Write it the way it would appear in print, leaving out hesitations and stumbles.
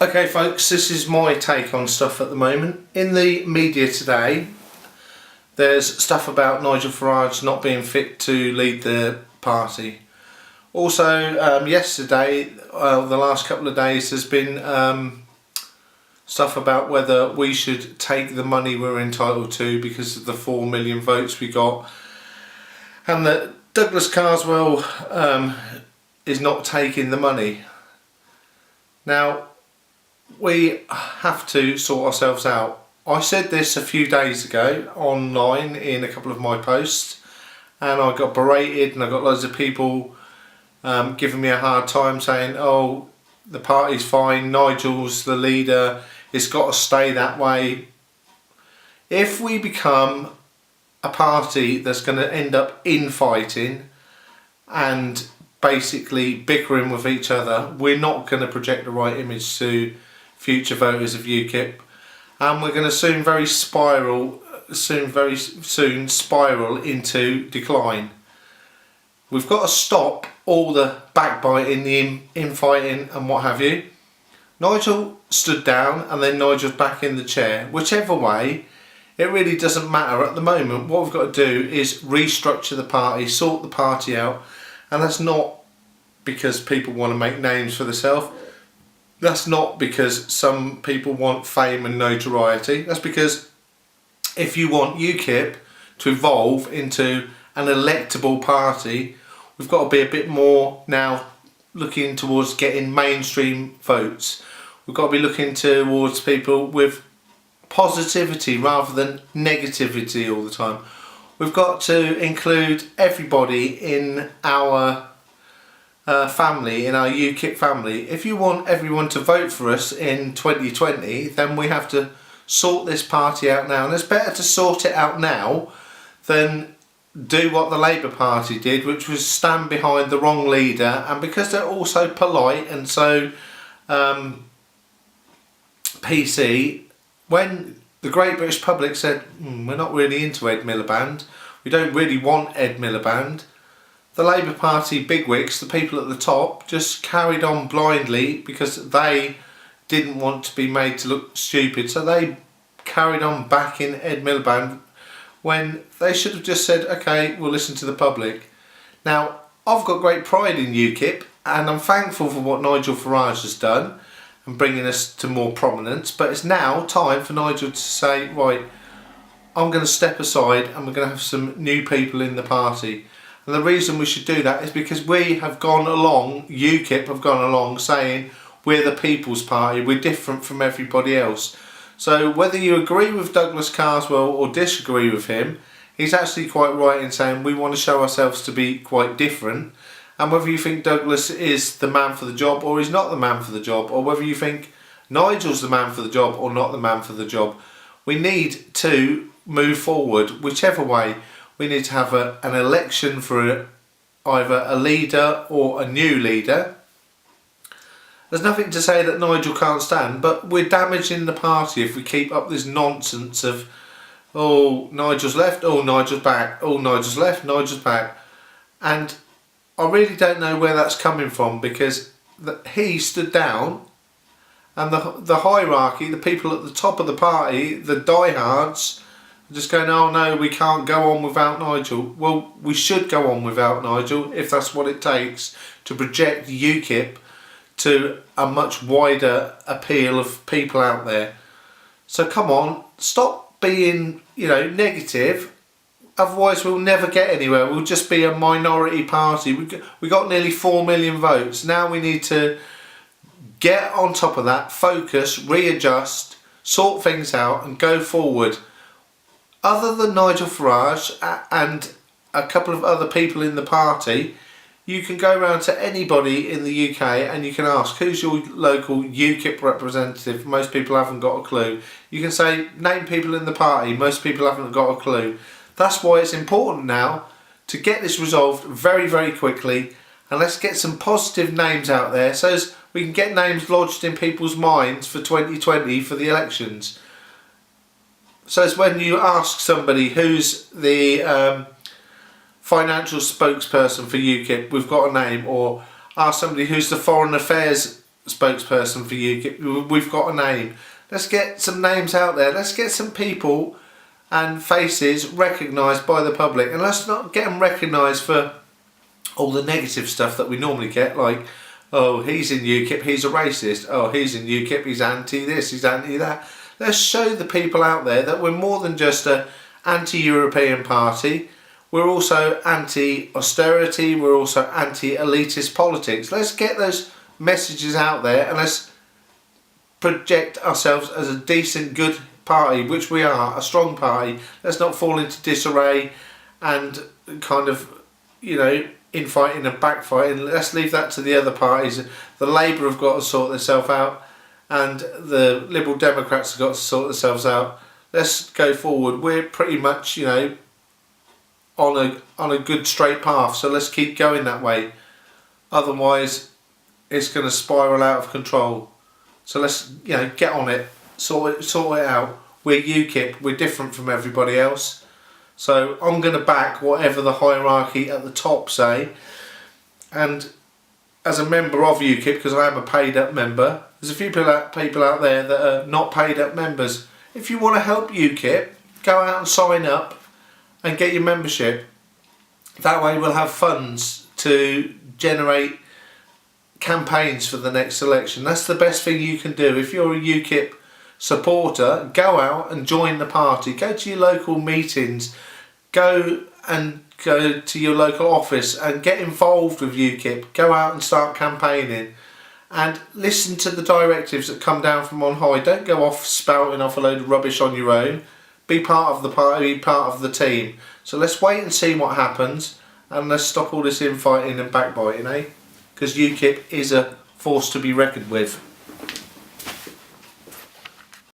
Okay folks, this is my take on stuff at the moment. In the media today, there's stuff about Nigel Farage not being fit to lead the party. Also, yesterday, the last couple of days, there's been stuff about whether we should take the money we're entitled to because of the 4 million votes we got, and that Douglas Carswell is not taking the money. Now, we have to sort ourselves out. I said this a few days ago online in a couple of my posts, and I got berated and I got loads of people giving me a hard time saying, oh, the party's fine, Nigel's the leader, it's got to stay that way. If we become a party that's going to end up infighting and basically bickering with each other, we're not going to project the right image to future voters of UKIP, and we're going to very soon spiral into decline. We've got to stop all the backbiting, the infighting and what have you. Nigel stood down and then Nigel's back in the chair. Whichever way, it really doesn't matter at the moment. What we've got to do is restructure the party, sort the party out, and that's not because people want to make names for themselves. That's not because some people want fame and notoriety. That's because if you want UKIP to evolve into an electable party, we've got to be a bit more now looking towards getting mainstream votes. We've got to be looking towards people with positivity rather than negativity all the time. We've got to include everybody in our family, in our UKIP family. If you want everyone to vote for us in 2020, then we have to sort this party out now, and it's better to sort it out now than do what the Labour Party did, which was stand behind the wrong leader. And because they're all so polite and so PC, when the great British public said we're not really into Ed Miliband, we don't really want Ed Miliband, the Labour Party bigwigs, the people at the top, just carried on blindly because they didn't want to be made to look stupid, so they carried on backing Ed Miliband when they should have just said, okay, we'll listen to the public. Now, I've got great pride in UKIP and I'm thankful for what Nigel Farage has done and bringing us to more prominence, but it's now time for Nigel to say, right, I'm going to step aside and we're going to have some new people in the party. And the reason we should do that is because we have gone along, UKIP have gone along saying we're the People's Party, we're different from everybody else. So whether you agree with Douglas Carswell or disagree with him, he's actually quite right in saying we want to show ourselves to be quite different. And whether you think Douglas is the man for the job or he's not the man for the job, or whether you think Nigel's the man for the job or not the man for the job, we need to move forward whichever way. We need to have an election for either a leader or a new leader. There's nothing to say that Nigel can't stand, but we're damaging the party if we keep up this nonsense of, oh, Nigel's left, oh, Nigel's back, oh, Nigel's left, Nigel's back. And I really don't know where that's coming from, because he stood down and the hierarchy, the people at the top of the party, the diehards, just going, oh no, we can't go on without Nigel. Well, we should go on without Nigel if that's what it takes to project UKIP to a much wider appeal of people out there. So come on, stop being, negative. Otherwise we'll never get anywhere. We'll just be a minority party. We got nearly 4 million votes. Now we need to get on top of that, focus, readjust, sort things out and go forward. Other than Nigel Farage and a couple of other people in the party, you can go around to anybody in the UK and you can ask, who's your local UKIP representative? Most people haven't got a clue. You can say, name people in the party. Most people haven't got a clue. That's why it's important now to get this resolved very, very quickly, and let's get some positive names out there so as we can get names lodged in people's minds for 2020 for the elections. So it's when you ask somebody who's the financial spokesperson for UKIP, we've got a name, or ask somebody who's the foreign affairs spokesperson for UKIP. We've got a name. Let's get some names out there. Let's get some people and faces recognised by the public, and let's not get them recognised for all the negative stuff that we normally get, like, oh, he's in UKIP, he's a racist. Oh, he's in UKIP, he's anti this, he's anti that. Let's show the people out there that we're more than just a anti-European party. We're also anti-austerity, we're also anti-elitist politics. Let's get those messages out there and let's project ourselves as a decent, good party, which we are, a strong party. Let's not fall into disarray and kind of, you know, infighting and backfighting. Let's leave that to the other parties. The Labour have got to sort themselves out, and the Liberal Democrats have got to sort themselves out. Let's go forward. We're pretty much, you know, on a good straight path, so let's keep going that way. Otherwise it's going to spiral out of control. So let's, you know, get on it, sort it out. We're UKIP, we're different from everybody else. So I'm going to back whatever the hierarchy at the top say, and as a member of UKIP, because I am a paid up member, there's a few people out there that are not paid up members. If you want to help UKIP, go out and sign up and get your membership. That way we'll have funds to generate campaigns for the next election. That's the best thing you can do. If you're a UKIP supporter, go out and join the party. Go to your local meetings. Go to your local office and get involved with UKIP. Go out and start campaigning. And listen to the directives that come down from on high. Don't go off spouting off a load of rubbish on your own. Be part of the party, be part of the team. So let's wait and see what happens, and let's stop all this infighting and backbiting, eh? Because UKIP is a force to be reckoned with.